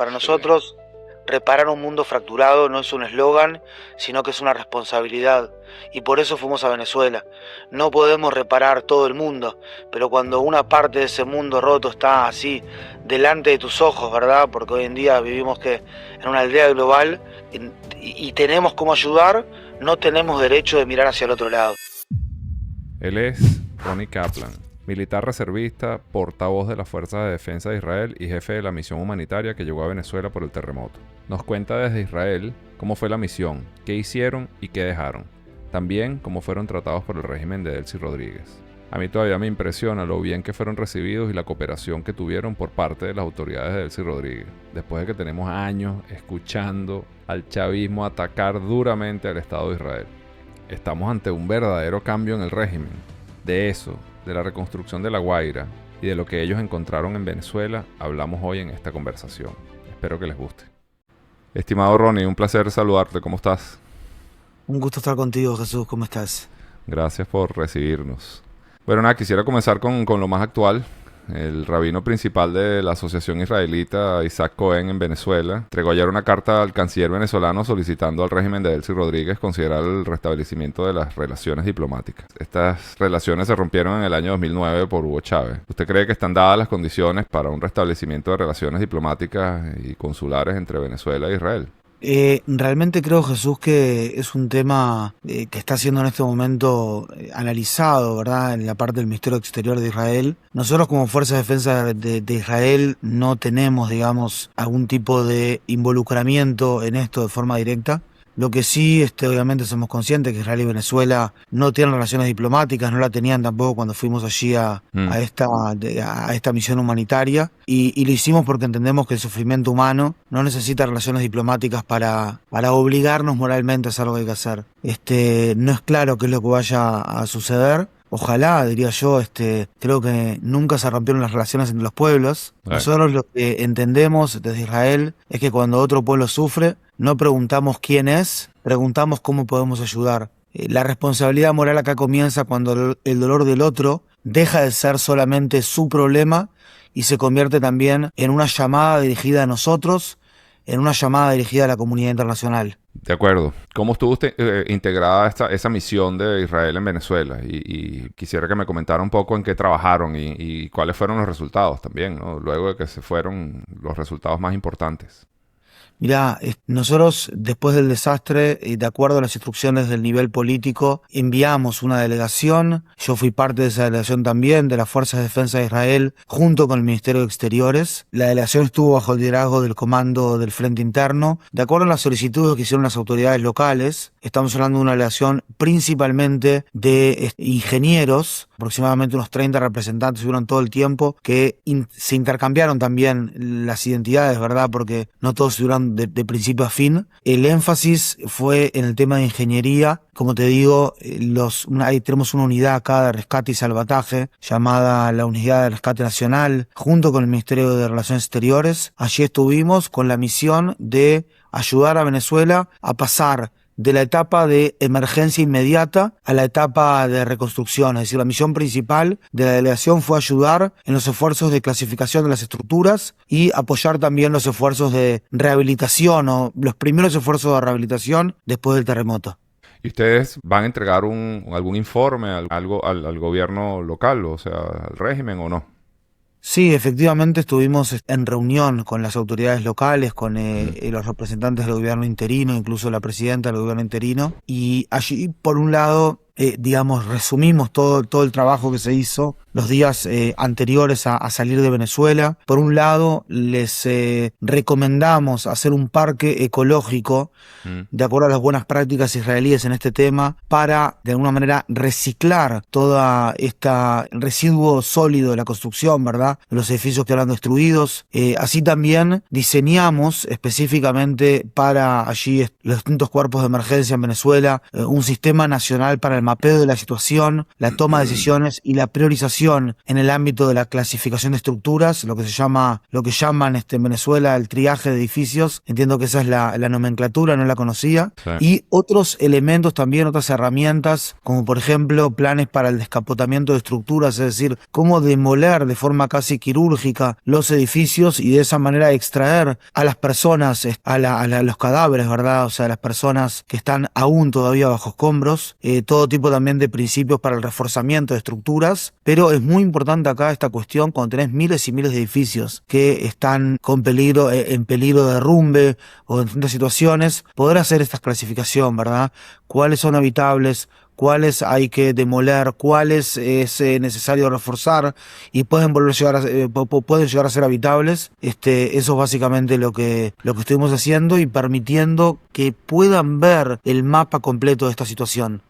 Para nosotros, reparar un mundo fracturado no es un eslogan, sino que es una responsabilidad. Y por eso fuimos a Venezuela. No podemos reparar todo el mundo, pero cuando una parte de ese mundo roto está así, delante de tus ojos, ¿verdad? Porque hoy en día vivimos en una aldea global y tenemos cómo ayudar, no tenemos derecho de mirar hacia el otro lado. Él es Ronnie Kaplan, militar reservista, portavoz de las Fuerzas de Defensa de Israel y jefe de la misión humanitaria que llegó a Venezuela por el terremoto. Nos cuenta desde Israel cómo fue la misión, qué hicieron y qué dejaron. También cómo fueron tratados por el régimen de Delcy Rodríguez. A mí todavía me impresiona lo bien que fueron recibidos y la cooperación que tuvieron por parte de las autoridades de Delcy Rodríguez, después de que tenemos años escuchando al chavismo atacar duramente al Estado de Israel. Estamos ante un verdadero cambio en el régimen. De eso, de la reconstrucción de La Guaira y de lo que ellos encontraron en Venezuela, hablamos hoy en esta conversación. Espero que les guste. Estimado Ronnie, un placer saludarte. ¿Cómo estás? Un gusto estar contigo, Jesús. ¿Cómo estás? Gracias por recibirnos. Bueno, nada, quisiera comenzar con lo más actual. El rabino principal de la Asociación Israelita, Isaac Cohen, en Venezuela, entregó ayer una carta al canciller venezolano solicitando al régimen de Delcy Rodríguez considerar el restablecimiento de las relaciones diplomáticas. Estas relaciones se rompieron en el año 2009 por Hugo Chávez. ¿Usted cree que están dadas las condiciones para un restablecimiento de relaciones diplomáticas y consulares entre Venezuela e Israel? Realmente creo, Jesús, que es un tema que está siendo en este momento analizado, ¿verdad?, en la parte del Ministerio Exterior de Israel. Nosotros como Fuerza de Defensa de Israel no tenemos, digamos, algún tipo de involucramiento en esto de forma directa. Lo que sí, obviamente somos conscientes que Israel y Venezuela no tienen relaciones diplomáticas, no la tenían tampoco cuando fuimos allí a esta misión humanitaria, y lo hicimos porque entendemos que el sufrimiento humano no necesita relaciones diplomáticas para obligarnos moralmente a hacer lo que hay que hacer. No es claro qué es lo que vaya a suceder. Ojalá, diría yo, creo que nunca se rompieron las relaciones entre los pueblos. Nosotros lo que entendemos desde Israel es que cuando otro pueblo sufre, no preguntamos quién es, preguntamos cómo podemos ayudar. La responsabilidad moral acá comienza cuando el dolor del otro deja de ser solamente su problema y se convierte también en una llamada dirigida a nosotros, en una llamada dirigida a la comunidad internacional. De acuerdo. ¿Cómo estuvo integrada esa misión de Israel en Venezuela? Y quisiera que me comentara un poco en qué trabajaron y cuáles fueron los resultados también, ¿no? Luego de que se fueron los resultados más importantes. Mirá, nosotros después del desastre, de acuerdo a las instrucciones del nivel político, enviamos una delegación. Yo fui parte de esa delegación también, de las Fuerzas de Defensa de Israel, junto con el Ministerio de Exteriores. La delegación estuvo bajo el liderazgo del Comando del Frente Interno. De acuerdo a las solicitudes que hicieron las autoridades locales, estamos hablando de una delegación principalmente de ingenieros, aproximadamente unos 30 representantes estuvieron todo el tiempo, que se intercambiaron también las identidades, ¿verdad? Porque no todos estuvieron de principio a fin. El énfasis fue en el tema de ingeniería. Como te digo, ahí tenemos una unidad acá de rescate y salvataje llamada la Unidad de Rescate Nacional, junto con el Ministerio de Relaciones Exteriores. Allí estuvimos con la misión de ayudar a Venezuela a pasar de la etapa de emergencia inmediata a la etapa de reconstrucción. Es decir, la misión principal de la delegación fue ayudar en los esfuerzos de clasificación de las estructuras y apoyar también los esfuerzos de rehabilitación o los primeros esfuerzos de rehabilitación después del terremoto. ¿Y ustedes van a entregar algún informe, algo al gobierno local, o sea, al régimen o no? Sí, efectivamente estuvimos en reunión con las autoridades locales, con los representantes del gobierno interino, incluso la presidenta del gobierno interino, y allí, por un lado, resumimos todo el trabajo que se hizo los días anteriores a salir de Venezuela. Por un lado, les recomendamos hacer un parque ecológico de acuerdo a las buenas prácticas israelíes en este tema para, de alguna manera, reciclar toda esta residuo sólido de la construcción, ¿verdad?, de los edificios que eran destruidos. Así también diseñamos específicamente para allí los distintos cuerpos de emergencia en Venezuela un sistema nacional para el mapeo de la situación, la toma de decisiones y la priorización innovación en el ámbito de la clasificación de estructuras, lo que llaman en Venezuela el triaje de edificios. Entiendo que esa es la nomenclatura, no la conocía. Sí. Y otros elementos también, otras herramientas, como por ejemplo planes para el descapotamiento de estructuras, es decir, cómo demoler de forma casi quirúrgica los edificios y de esa manera extraer a las personas, a los cadáveres, ¿verdad? O sea, las personas que están aún todavía bajo escombros, todo tipo también de principios para el reforzamiento de estructuras, pero es muy importante acá esta cuestión cuando tenés miles y miles de edificios que están en peligro de derrumbe o en distintas situaciones, poder hacer esta clasificación, ¿verdad? ¿Cuáles son habitables? ¿Cuáles hay que demoler? ¿Cuáles es necesario reforzar? Y pueden llegar a ser habitables. Eso es básicamente lo que estuvimos haciendo y permitiendo que puedan ver el mapa completo de esta situación.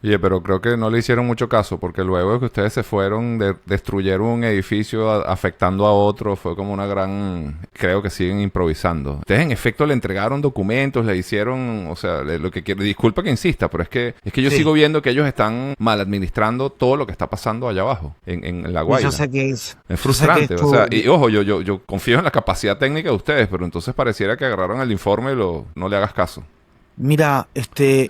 Oye, pero creo que no le hicieron mucho caso, porque luego de que ustedes se fueron, destruyeron un edificio afectando a otro, fue como una gran... Creo que siguen improvisando. Ustedes en efecto le entregaron documentos, le hicieron... O sea, lo que quiero... Disculpa que insista, pero es que yo Sí. sigo viendo que ellos están mal administrando todo lo que está pasando allá abajo, en La Guaira. Yo sé que es Frustrante, o sea, y ojo, yo confío en la capacidad técnica de ustedes, pero entonces pareciera que agarraron el informe y no le hagas caso. Mira,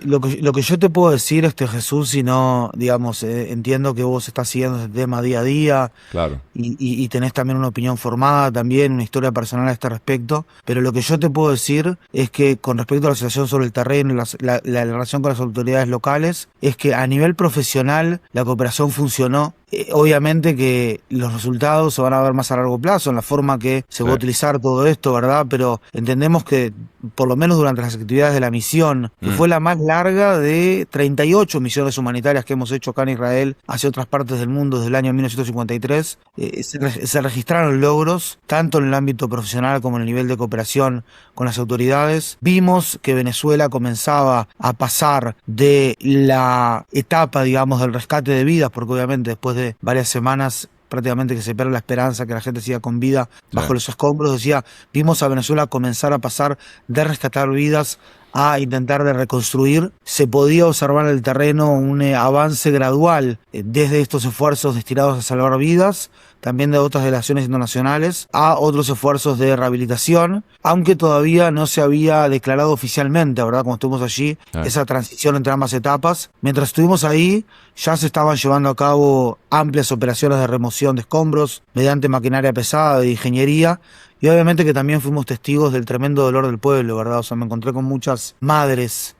lo que yo te puedo decir, Jesús, si no, digamos, entiendo que vos estás siguiendo este tema día a día Claro. y tenés también una opinión formada, también una historia personal a este respecto, pero lo que yo te puedo decir es que con respecto a la situación sobre el terreno y la relación con las autoridades locales, es que a nivel profesional la cooperación funcionó. Obviamente que los resultados se van a ver más a largo plazo en la forma que se va a utilizar todo esto, ¿verdad? Pero entendemos que por lo menos durante las actividades de la misión, que fue la más larga de 38 misiones humanitarias que hemos hecho acá en Israel hacia otras partes del mundo desde el año 1953, se registraron logros tanto en el ámbito profesional como en el nivel de cooperación con las autoridades. Vimos que Venezuela comenzaba a pasar de la etapa, digamos, del rescate de vidas, porque obviamente después de varias semanas prácticamente que se pierde la esperanza que la gente siga con vida bajo los escombros, vimos a Venezuela comenzar a pasar de rescatar vidas a intentar de reconstruir. Se podía observar en el terreno un avance gradual desde estos esfuerzos destinados a salvar vidas, también de otras delegaciones internacionales, a otros esfuerzos de rehabilitación, aunque todavía no se había declarado oficialmente, ¿verdad? Cuando estuvimos allí, esa transición entre ambas etapas. Mientras estuvimos ahí, ya se estaban llevando a cabo amplias operaciones de remoción de escombros mediante maquinaria pesada de ingeniería, y obviamente que también fuimos testigos del tremendo dolor del pueblo, ¿verdad? O sea, me encontré con muchas madres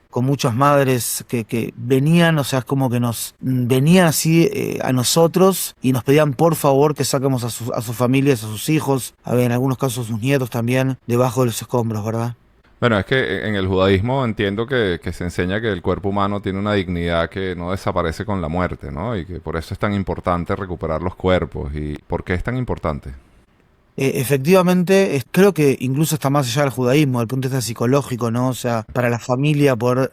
que venían, o sea, es como que nos venían así a nosotros y nos pedían por favor que saquemos a sus familias, a sus hijos, en algunos casos a sus nietos también, debajo de los escombros, ¿verdad? Bueno, es que en el judaísmo entiendo que se enseña que el cuerpo humano tiene una dignidad que no desaparece con la muerte, ¿no? Y que por eso es tan importante recuperar los cuerpos. ¿Y por qué es tan importante? Efectivamente, creo que incluso está más allá del judaísmo, desde el punto de vista psicológico, ¿no? O sea, para la familia poder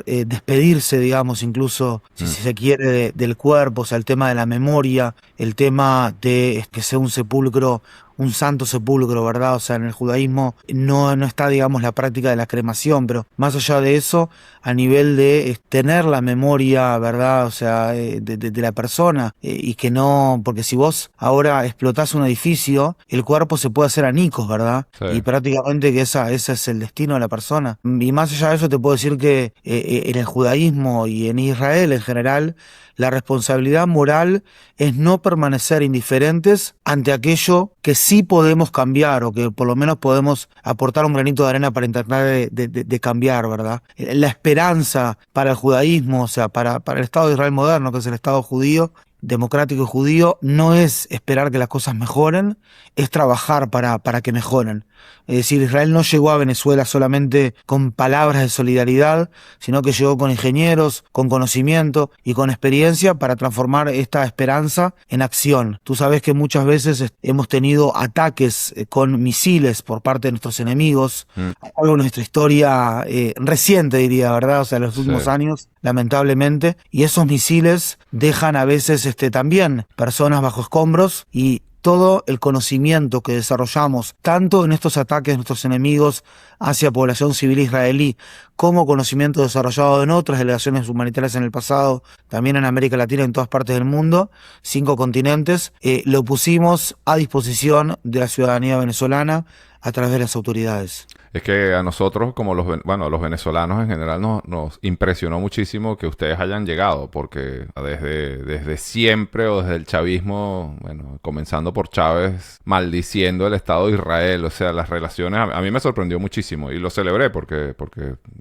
despedirse, digamos, incluso, si se quiere, del cuerpo, o sea, el tema de la memoria, el tema de que sea un sepulcro, un santo sepulcro, ¿verdad? O sea, en el judaísmo no está, digamos, la práctica de la cremación, pero más allá de eso, a nivel de tener la memoria, ¿verdad? O sea, de la persona, y que no, porque si vos ahora explotás un edificio, el cuerpo se puede hacer añicos, ¿verdad? Sí. Y prácticamente que ese es el destino de la persona. Y más allá de eso te puedo decir que en el judaísmo y en Israel en general, la responsabilidad moral es no permanecer indiferentes ante aquello que sí podemos cambiar o que por lo menos podemos aportar un granito de arena para intentar de cambiar, ¿verdad? La esperanza para el judaísmo, o sea, para el Estado de Israel moderno, que es el Estado judío, democrático y judío, no es esperar que las cosas mejoren, es trabajar para que mejoren. Es decir, Israel no llegó a Venezuela solamente con palabras de solidaridad, sino que llegó con ingenieros, con conocimiento y con experiencia para transformar esta esperanza en acción. Tú sabes que muchas veces hemos tenido ataques con misiles por parte de nuestros enemigos, algo en nuestra historia reciente, diría, ¿verdad? O sea, en los últimos años, lamentablemente, y esos misiles dejan a veces también personas bajo escombros y todo el conocimiento que desarrollamos, tanto en estos ataques de nuestros enemigos hacia población civil israelí, como conocimiento desarrollado en otras delegaciones humanitarias en el pasado, también en América Latina y en todas partes del mundo, 5 continentes, lo pusimos a disposición de la ciudadanía venezolana a través de las autoridades. Es que a nosotros, como los venezolanos en general, nos impresionó muchísimo que ustedes hayan llegado, porque desde siempre o desde el chavismo, bueno, comenzando por Chávez, maldiciendo el Estado de Israel, o sea, las relaciones, a mí me sorprendió muchísimo y lo celebré porque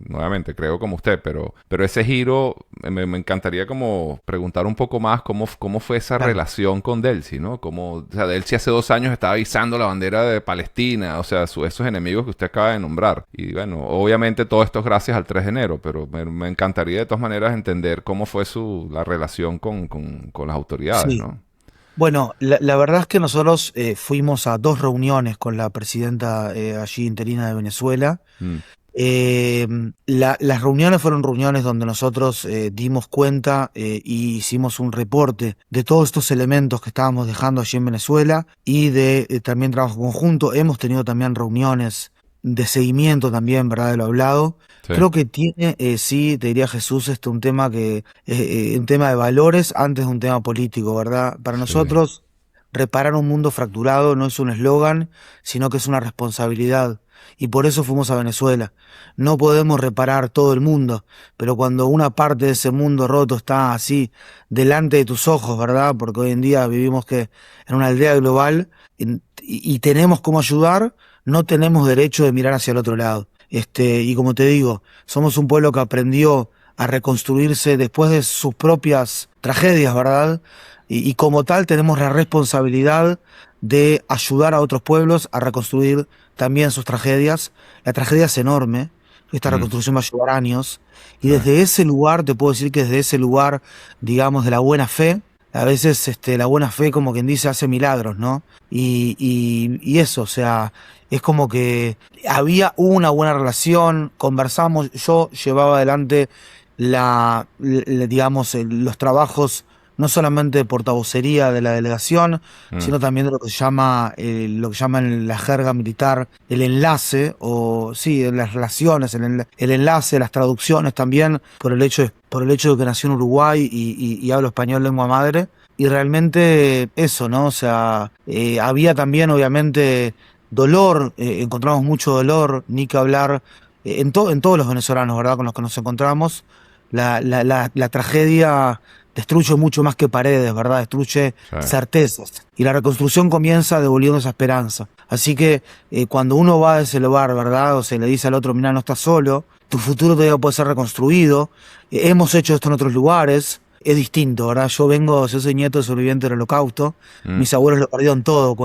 nuevamente, creo como usted, pero ese giro, me encantaría como preguntar un poco más cómo fue esa relación con Delcy, ¿no? O sea, Delcy hace 2 años estaba izando la bandera de Palestina, o sea, esos enemigos que usted acaba de nombrar. Y bueno, obviamente todo esto es gracias al 3 de enero, pero me encantaría de todas maneras entender cómo fue la relación con las autoridades, Sí. ¿no? Bueno, la verdad es que nosotros fuimos a 2 reuniones con la presidenta allí interina de Venezuela. Mm, Las reuniones fueron reuniones donde nosotros dimos cuenta y hicimos un reporte de todos estos elementos que estábamos dejando allí en Venezuela y de también trabajo conjunto. Hemos tenido también reuniones de seguimiento también, ¿verdad? De lo hablado. sí. Creo que tiene, sí, te diría Jesús, un tema un tema de valores antes de un tema político, ¿verdad? Para Sí. nosotros, reparar un mundo fracturado no es un eslogan, sino que es una responsabilidad. Y por eso fuimos a Venezuela. No podemos reparar todo el mundo, pero cuando una parte de ese mundo roto está así delante de tus ojos, ¿verdad? Porque hoy en día vivimos en una aldea global y tenemos cómo ayudar, no tenemos derecho de mirar hacia el otro lado. Y como te digo, somos un pueblo que aprendió a reconstruirse después de sus propias tragedias, ¿verdad? Y como tal tenemos la responsabilidad de ayudar a otros pueblos a reconstruir también sus tragedias. La tragedia es enorme, esta Mm, reconstrucción va a llevar años, y sí. desde ese lugar, te puedo decir que desde ese lugar, digamos, de la buena fe, a veces la buena fe, como quien dice, hace milagros, ¿no? Y eso, o sea, es como que hubo una buena relación, conversamos, yo llevaba adelante digamos, los trabajos no solamente de portavocería de la delegación, Mm, sino también de lo que llaman en la jerga militar el enlace, o sí, las relaciones, el enlace, las traducciones también, por el hecho de que nació en Uruguay y hablo español lengua madre. Y realmente eso, ¿no? O sea, había también, obviamente, dolor, encontramos mucho dolor, ni que hablar, en todos los venezolanos, ¿verdad? Con los que nos encontramos. La tragedia destruye mucho más que paredes, ¿verdad? Destruye sí. certezas. Y la reconstrucción comienza devolviendo esa esperanza. Así que cuando uno va a ese lugar, ¿verdad? O se le dice al otro, mira, no estás solo, tu futuro todavía puede ser reconstruido. Hemos hecho esto en otros lugares. Es distinto, ¿verdad? Yo soy nieto de sobreviviente del Holocausto. Mm. Mis abuelos lo perdieron todo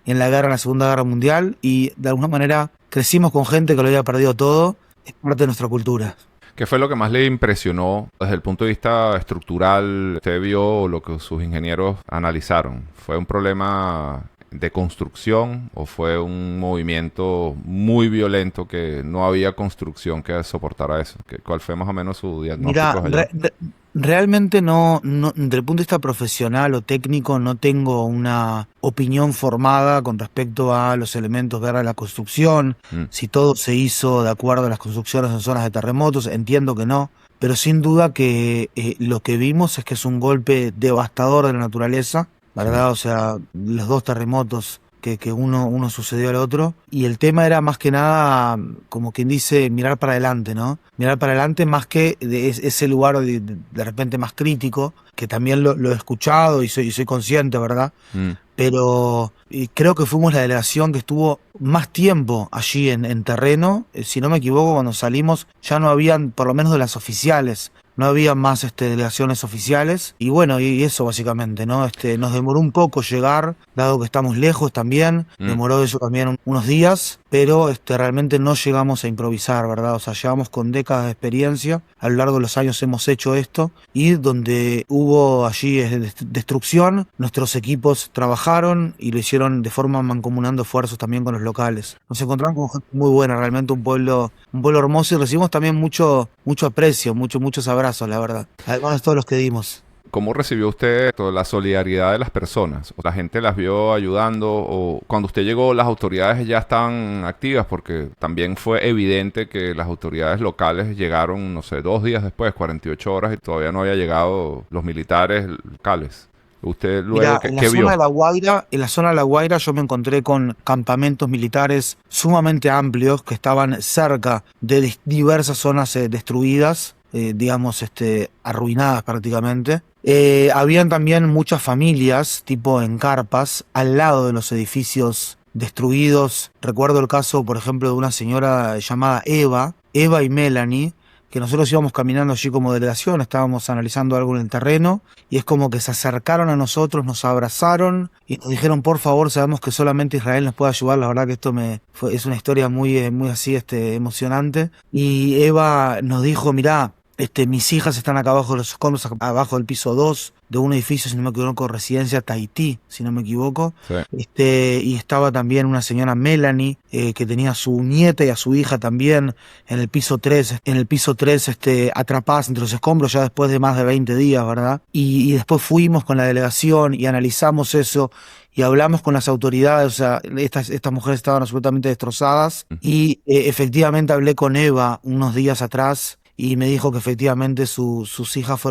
en la Segunda Guerra Mundial, y de alguna manera crecimos con gente que lo había perdido todo. Es parte de nuestra cultura. ¿Qué fue lo que más le impresionó desde el punto de vista estructural? Usted vio lo que sus ingenieros analizaron. ¿Fue un problema de construcción o fue un movimiento muy violento que no había construcción que soportara eso? ¿Cuál fue más o menos su Mira, diagnóstico allá? realmente no, desde el punto de vista profesional o técnico, no tengo una opinión formada con respecto a los elementos de la construcción, Mm, si todo se hizo de acuerdo a las construcciones en zonas de terremotos, entiendo que no, pero sin duda que lo que vimos es que es un golpe devastador de la naturaleza, sí, ¿verdad? O sea, los 2 terremotos que uno sucedió al otro. Y el tema era más que nada, como quien dice, mirar para adelante, ¿no? Mirar para adelante más que ese lugar de repente más crítico, que también lo he escuchado y soy consciente, ¿verdad? mm, Pero creo que fuimos la delegación que estuvo más tiempo allí en terreno. Si no me equivoco, cuando salimos ya no habían, por lo menos de las oficiales, no había más delegaciones oficiales. Y bueno, y eso básicamente, ¿no? Nos demoró un poco llegar, dado que estamos lejos también. mm. Demoró eso también unos días, pero realmente no llegamos a improvisar, ¿verdad? O sea, llevamos con décadas de experiencia. A lo largo de los años hemos hecho esto, y donde hubo allí destrucción, nuestros equipos trabajaron y lo hicieron de forma mancomunando esfuerzos también con los locales. Nos encontramos con gente muy buena, realmente un pueblo hermoso, y recibimos también mucho aprecio, muchos abrazos, la verdad. Además de todos los que dimos. ¿Cómo recibió usted toda la solidaridad de las personas? ¿La gente las vio ayudando? ¿O cuando usted llegó las autoridades ya estaban activas? Porque también fue evidente que las autoridades locales llegaron, no sé, 2 días después, 48 horas, y todavía no había llegado los militares locales. ¿Usted luego Mira, qué vio? En la zona de La Guaira yo me encontré con campamentos militares sumamente amplios que estaban cerca de diversas zonas destruidas, digamos, arruinadas prácticamente. Habían también muchas familias, tipo en carpas, al lado de los edificios destruidos. Recuerdo el caso, por ejemplo, de una señora llamada Eva y Melanie, que nosotros íbamos caminando allí como delegación, estábamos analizando algo en el terreno, y es como que se acercaron a nosotros, nos abrazaron y nos dijeron, por favor, sabemos que solamente Israel nos puede ayudar. La verdad que es una historia muy así, emocionante. Y Eva nos dijo, mirá, mis hijas están acá abajo de los escombros, abajo del piso 2 de un edificio, si no me equivoco, residencia Tahití, si no me equivoco. Sí. Y estaba también una señora Melanie, que tenía a su nieta y a su hija también en el piso 3, atrapadas entre los escombros ya después de más de 20 días, ¿verdad? Y después fuimos con la delegación y analizamos eso y hablamos con las autoridades. O sea, estas mujeres estaban absolutamente destrozadas y efectivamente hablé con Eva unos días atrás y me dijo que efectivamente sus hijas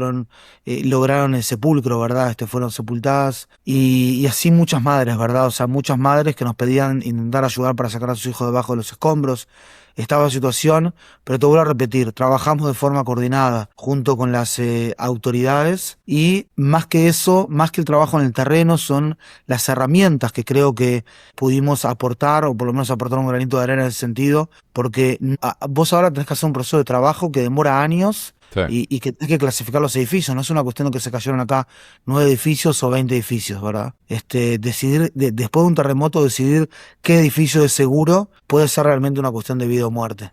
lograron el sepulcro, ¿verdad? Fueron sepultadas y así muchas madres, ¿verdad? O sea, muchas madres que nos pedían intentar ayudar para sacar a sus hijos debajo de los escombros. Estaba la situación, pero te vuelvo a repetir, trabajamos de forma coordinada junto con las autoridades y más que eso, más que el trabajo en el terreno, son las herramientas que creo que pudimos aportar, o por lo menos aportar un granito de arena en ese sentido, porque vos ahora tenés que hacer un proceso de trabajo que demora años. Sí. Y que tenés que clasificar los edificios. No es una cuestión de que se cayeron acá 9 edificios o 20 edificios, ¿verdad? Decidir, después de un terremoto, decidir qué edificio es seguro puede ser realmente una cuestión de vida o muerte.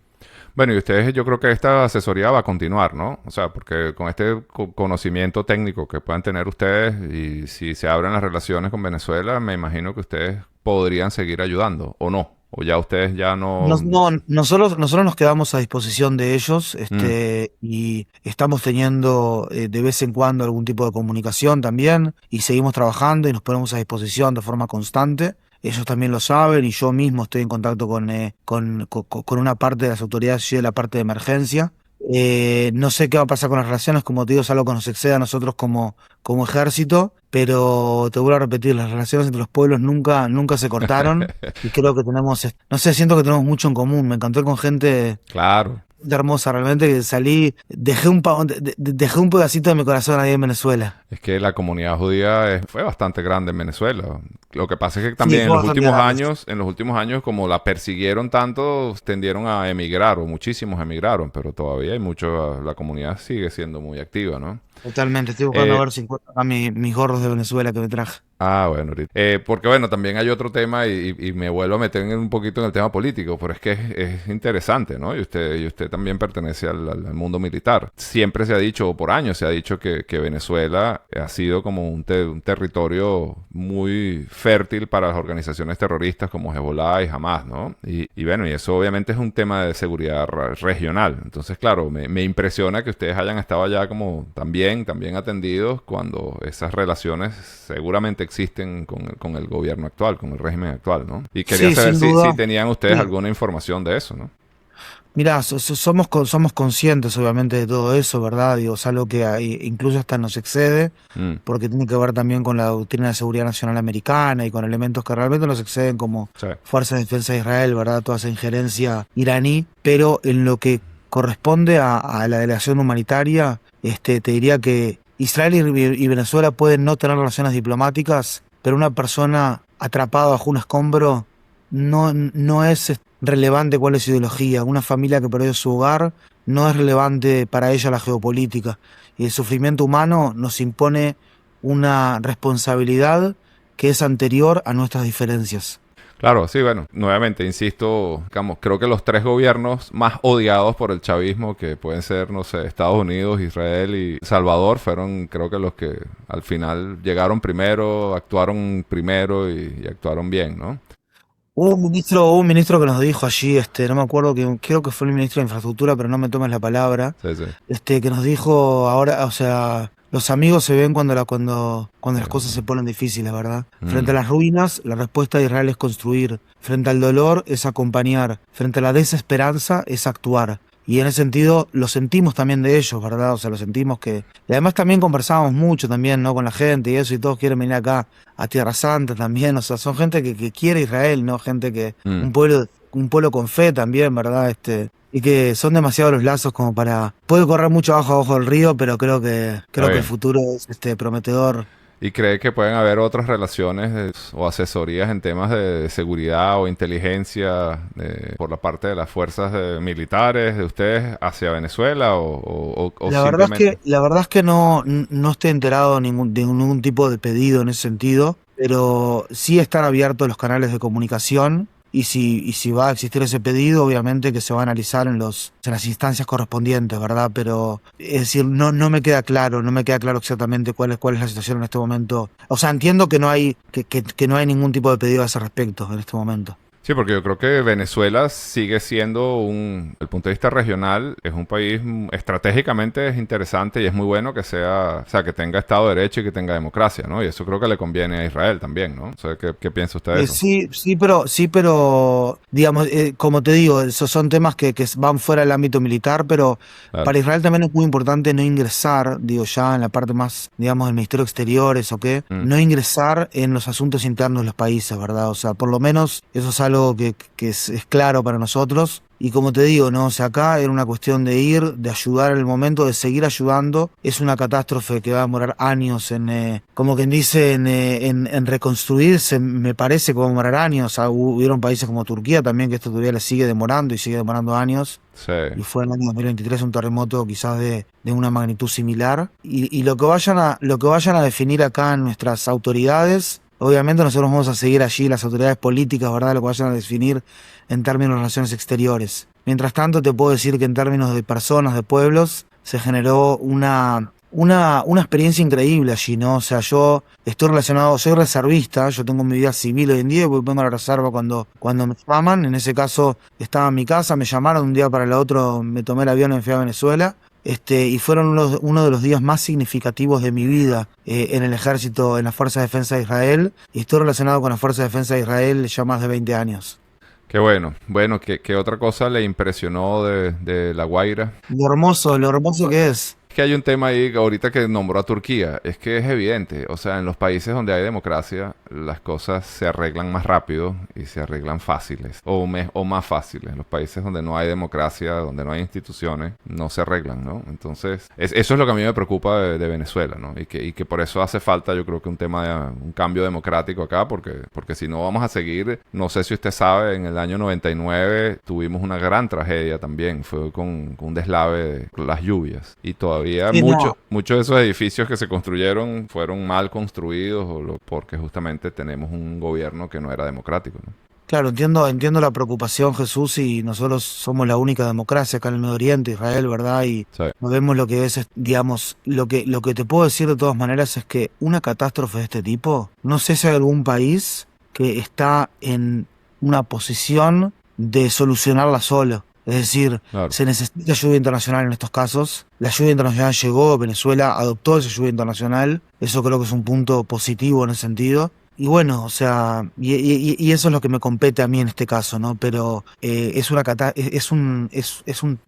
Bueno, y ustedes, yo creo que esta asesoría va a continuar, ¿no? O sea, porque con este conocimiento técnico que puedan tener ustedes, y si se abren las relaciones con Venezuela, me imagino que ustedes podrían seguir ayudando, ¿o no? ¿O ya ustedes ya no...? Nosotros nos quedamos a disposición de ellos, y estamos teniendo de vez en cuando algún tipo de comunicación también, y seguimos trabajando y nos ponemos a disposición de forma constante. Ellos también lo saben y yo mismo estoy en contacto con una parte de las autoridades y de la parte de emergencia. No sé qué va a pasar con las relaciones, como te digo, es algo que nos excede a nosotros como ejército, pero te vuelvo a repetir, las relaciones entre los pueblos nunca se cortaron y creo que tenemos, no sé, siento que tenemos mucho en común. Me encontré con gente Claro. hermosa, realmente, que salí, dejé un pedacito de mi corazón ahí en Venezuela. Es que la comunidad judía fue bastante grande en Venezuela. Lo que pasa es que también Sí, en los bastante últimos años, como la persiguieron tanto, tendieron a emigrar, o muchísimos emigraron, pero todavía hay mucho, la comunidad sigue siendo muy activa, ¿no? Totalmente, estoy buscando a ver si encuentro acá mis gorros de Venezuela que me traje. Ah, bueno, ahorita. Porque bueno, también hay otro tema y me vuelvo a meter un poquito en el tema político, pero es que es interesante, ¿no? Y usted también pertenece al mundo militar. Siempre se ha dicho, o por años se ha dicho que Venezuela ha sido como un territorio muy fértil para las organizaciones terroristas como Hezbollah y Hamas, ¿no? Y bueno, y eso obviamente es un tema de seguridad regional. Entonces, claro, me impresiona que ustedes hayan estado allá como también atendidos cuando esas relaciones seguramente existen con el gobierno actual, con el régimen actual, ¿no? Y quería saber si tenían ustedes alguna información de eso, ¿no? Mirá, somos conscientes obviamente de todo eso, ¿verdad? Digo, es algo que incluso hasta nos excede, porque tiene que ver también con la doctrina de seguridad nacional americana y con elementos que realmente nos exceden como Fuerza de Defensa de Israel, ¿verdad? Toda esa injerencia iraní, pero en lo que corresponde a la delegación humanitaria, te diría que Israel y Venezuela pueden no tener relaciones diplomáticas, pero una persona atrapada bajo un escombro no es relevante cuál es su ideología. Una familia que perdió su hogar no es relevante para ella la geopolítica. Y el sufrimiento humano nos impone una responsabilidad que es anterior a nuestras diferencias. Claro, sí, bueno, nuevamente, insisto, digamos, creo que los 3 gobiernos más odiados por el chavismo, que pueden ser, no sé, Estados Unidos, Israel y Salvador, fueron creo que los que al final llegaron primero, actuaron primero y actuaron bien, ¿no? Hubo un ministro que nos dijo allí, no me acuerdo, creo que fue el ministro de Infraestructura, pero no me tomes la palabra, Sí. que nos dijo ahora, o sea, los amigos se ven cuando las cosas se ponen difíciles, ¿verdad? Frente a las ruinas, la respuesta de Israel es construir. Frente al dolor es acompañar. Frente a la desesperanza es actuar. Y en ese sentido lo sentimos también de ellos, ¿verdad? O sea, lo sentimos que... Y además también conversamos mucho también, ¿no? Con la gente y eso, y todos quieren venir acá a Tierra Santa también. O sea, son gente que quiere Israel, ¿no? Gente que... Un pueblo con fe también, ¿verdad? Y que son demasiados los lazos como para... Puede correr mucho abajo del río, pero creo que el futuro es prometedor. ¿Y cree que pueden haber otras relaciones o asesorías en temas de seguridad o inteligencia por la parte de las fuerzas militares de ustedes hacia Venezuela o simplemente... La verdad es que no estoy enterado de ningún tipo de pedido en ese sentido, pero sí están abiertos los canales de comunicación. Y si va a existir ese pedido, obviamente que se va a analizar en las instancias correspondientes, ¿verdad? Pero, es decir, no me queda claro exactamente cuál es la situación en este momento. O sea, entiendo que no hay ningún tipo de pedido a ese respecto en este momento. Sí, porque yo creo que Venezuela sigue siendo desde el punto de vista regional, es un país estratégicamente es interesante y es muy bueno que que tenga Estado de Derecho y que tenga democracia, ¿no? Y eso creo que le conviene a Israel también, ¿no? O sea, ¿qué piensa usted de eso? Sí, pero digamos, como te digo, esos son temas que van fuera del ámbito militar, pero Claro. para Israel también es muy importante no ingresar, digo ya en la parte más, digamos, del Ministerio de Exteriores o qué, no ingresar en los asuntos internos de los países, ¿verdad? O sea, por lo menos eso es algo que es claro para nosotros. Y como te digo, ¿no? O sea, acá era una cuestión de ir, de ayudar en el momento, de seguir ayudando. Es una catástrofe que va a demorar años como quien dice, en reconstruirse, me parece que va a demorar años. O sea, hubieron países como Turquía también que esto todavía le sigue demorando y sigue demorando años. Sí. Y fue en el año 2023 un terremoto quizás de una magnitud similar. Y lo que vayan a definir acá en nuestras autoridades, obviamente nosotros vamos a seguir allí, las autoridades políticas, ¿verdad? Lo que vayan a definir en términos de relaciones exteriores. Mientras tanto, te puedo decir que en términos de personas, de pueblos, se generó una experiencia increíble allí, ¿no? O sea, yo estoy relacionado, soy reservista, yo tengo mi vida civil hoy en día, porque vengo a la reserva cuando me llaman. En ese caso, estaba en mi casa, me llamaron de un día para el otro, me tomé el avión y me fui a Venezuela. Y fueron uno de los días más significativos de mi vida en el ejército, en las Fuerzas de Defensa de Israel. Y estoy relacionado con las Fuerzas de Defensa de Israel ya más de 20 años. Qué bueno. Bueno, ¿qué otra cosa le impresionó de La Guaira? Lo hermoso que es. Es que hay un tema ahí ahorita que nombró a Turquía. Es que es evidente. O sea, en los países donde hay democracia, las cosas se arreglan más rápido y se arreglan fáciles. O más fáciles. En los países donde no hay democracia, donde no hay instituciones, no se arreglan, ¿no? Entonces, eso es lo que a mí me preocupa de Venezuela, ¿no? Y que por eso hace falta, yo creo que un cambio democrático acá, porque si no vamos a seguir, no sé si usted sabe, en el año 99 tuvimos una gran tragedia también. Fue con un deslave de las lluvias. Y todavía muchos de esos edificios que se construyeron fueron mal construidos porque justamente tenemos un gobierno que no era democrático, ¿no? Claro, entiendo la preocupación, Jesús, y nosotros somos la única democracia acá en el Medio Oriente, Israel, ¿verdad? Y Sí. vemos lo que es, digamos, lo que te puedo decir de todas maneras es que una catástrofe de este tipo, no sé si hay algún país que está en una posición de solucionarla solo. Es decir, Claro. se necesita ayuda internacional en estos casos. La ayuda internacional llegó, Venezuela adoptó esa ayuda internacional. Eso creo que es un punto positivo en ese sentido. Y bueno, o sea, y eso es lo que me compete a mí en este caso, ¿no? Pero es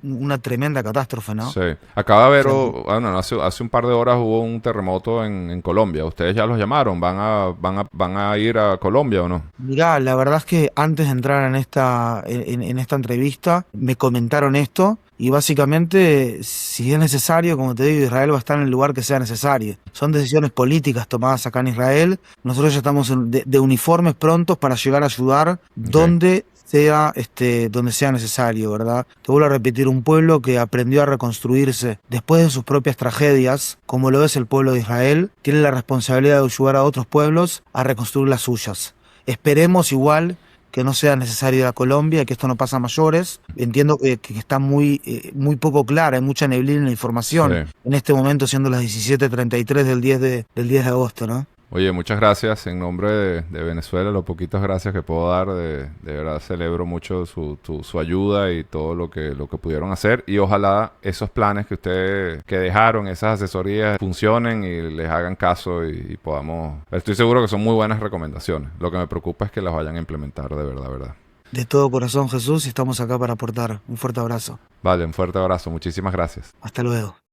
una tremenda catástrofe, ¿no? Sí. Acaba de haber, O hace un par de horas hubo un terremoto en Colombia. ¿Ustedes ya los llamaron? ¿Van a ir a Colombia o no? Mirá, la verdad es que antes de entrar en esta entrevista me comentaron esto. Y básicamente, si es necesario, como te digo, Israel va a estar en el lugar que sea necesario. Son decisiones políticas tomadas acá en Israel. Nosotros ya estamos de uniformes prontos para llegar a ayudar donde sea necesario, ¿verdad? Te vuelvo a repetir, un pueblo que aprendió a reconstruirse después de sus propias tragedias, como lo es el pueblo de Israel, tiene la responsabilidad de ayudar a otros pueblos a reconstruir las suyas. Esperemos igual que no sea necesario ir a Colombia, que esto no pasa a mayores. Entiendo que está muy poco clara, hay mucha neblina en la información. Sí. En este momento, siendo las 17:33 del 10 de agosto, ¿no? Oye, muchas gracias en nombre de Venezuela, lo poquitas gracias que puedo dar, de verdad celebro mucho su ayuda y todo lo que pudieron hacer, y ojalá esos planes que ustedes que dejaron, esas asesorías funcionen y les hagan caso y podamos, estoy seguro que son muy buenas recomendaciones, lo que me preocupa es que las vayan a implementar de verdad. De todo corazón, Jesús, y estamos acá para aportar. Un fuerte abrazo. Vale, un fuerte abrazo, muchísimas gracias. Hasta luego.